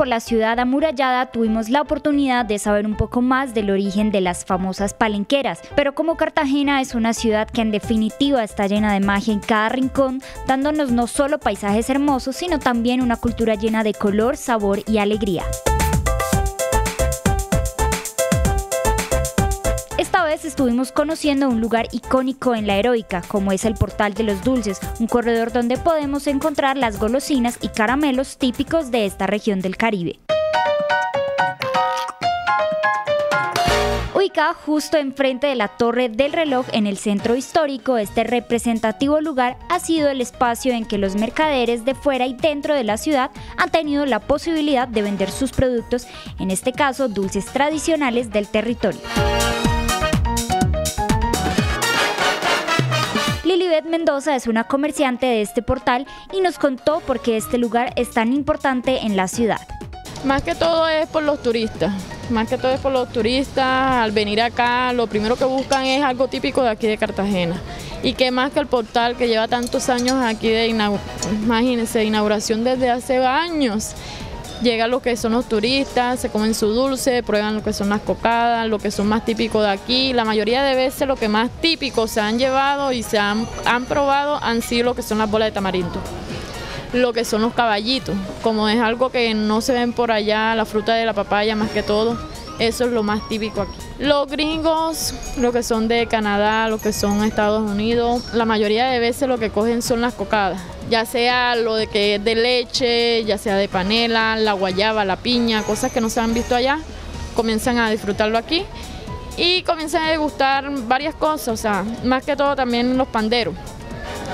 por la ciudad amurallada tuvimos la oportunidad de saber un poco más del origen de las famosas palenqueras, pero como Cartagena es una ciudad que en definitiva está llena de magia en cada rincón, dándonos no solo paisajes hermosos, sino también una cultura llena de color, sabor y alegría. Esta vez estuvimos conociendo un lugar icónico en La Heroica, como es el Portal de los Dulces, un corredor donde podemos encontrar las golosinas y caramelos típicos de esta región del Caribe. Ubicada justo enfrente de la Torre del Reloj en el centro histórico, este representativo lugar ha sido el espacio en que los mercaderes de fuera y dentro de la ciudad han tenido la posibilidad de vender sus productos, en este caso dulces tradicionales del territorio. Lilibet Mendoza es una comerciante de este portal y nos contó por qué este lugar es tan importante en la ciudad. Más que todo es por los turistas, al venir acá lo primero que buscan es algo típico de aquí de Cartagena. Y que más que el portal que lleva tantos años aquí imagínense, inauguración desde hace años. Llegan lo que son los turistas, se comen su dulce, prueban lo que son las cocadas, lo que son más típicos de aquí. La mayoría de veces lo que más típico se han llevado y se han probado han sido lo que son las bolas de tamarindo, lo que son los caballitos, como es algo que no se ven por allá, la fruta de la papaya más que todo, eso es lo más típico aquí. Los gringos, lo que son de Canadá, lo que son Estados Unidos, la mayoría de veces lo que cogen son las cocadas, ya sea lo de que es de leche, ya sea de panela, la guayaba, la piña, cosas que no se han visto allá, comienzan a disfrutarlo aquí y comienzan a degustar varias cosas, o sea, más que todo también los panderos,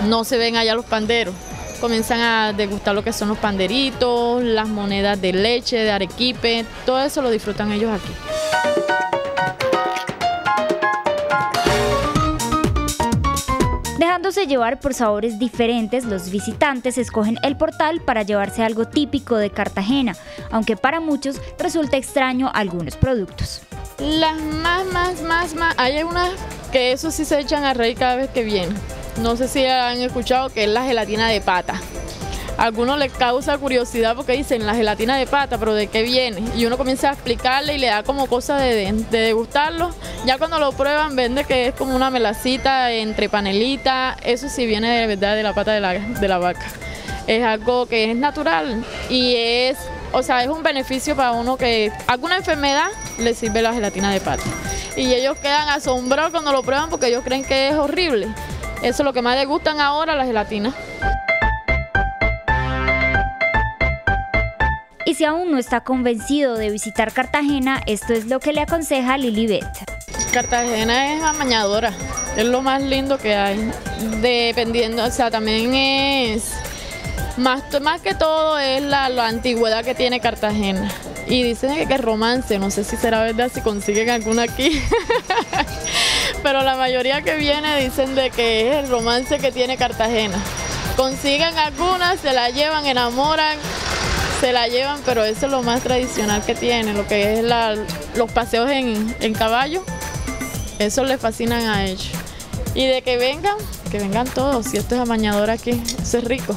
no se ven allá los panderos. Comienzan a degustar lo que son los panderitos, las monedas de leche, de arequipe, todo eso lo disfrutan ellos aquí. Dejándose llevar por sabores diferentes, los visitantes escogen el portal para llevarse algo típico de Cartagena, aunque para muchos resulta extraño algunos productos. Las más, hay unas que eso sí se echan a reír cada vez que vienen. No sé si han escuchado que es la gelatina de pata. A algunos les causa curiosidad porque dicen la gelatina de pata, pero ¿de qué viene? Y uno comienza a explicarle y le da como cosa de degustarlo. Ya cuando lo prueban ven que es como una melacita entre panelita. Eso sí viene de verdad de la pata de la vaca. Es algo que es natural y es un beneficio para uno que alguna enfermedad le sirve la gelatina de pata. Y ellos quedan asombrados cuando lo prueban porque ellos creen que es horrible. Eso es lo que más les gustan ahora, la gelatina. Y si aún no está convencido de visitar Cartagena, esto es lo que le aconseja Lilibet. Cartagena es amañadora, es lo más lindo que hay. Dependiendo, también es más que todo es la antigüedad que tiene Cartagena. Y dicen que es romance, no sé si será verdad, si consiguen alguna aquí. Pero la mayoría que viene dicen de que es el romance que tiene Cartagena. Consiguen algunas, se la llevan, enamoran, se la llevan, pero eso es lo más tradicional que tiene, lo que es los paseos en caballo, eso les fascinan a ellos. Y de que vengan todos, si esto es amañador aquí, eso es rico.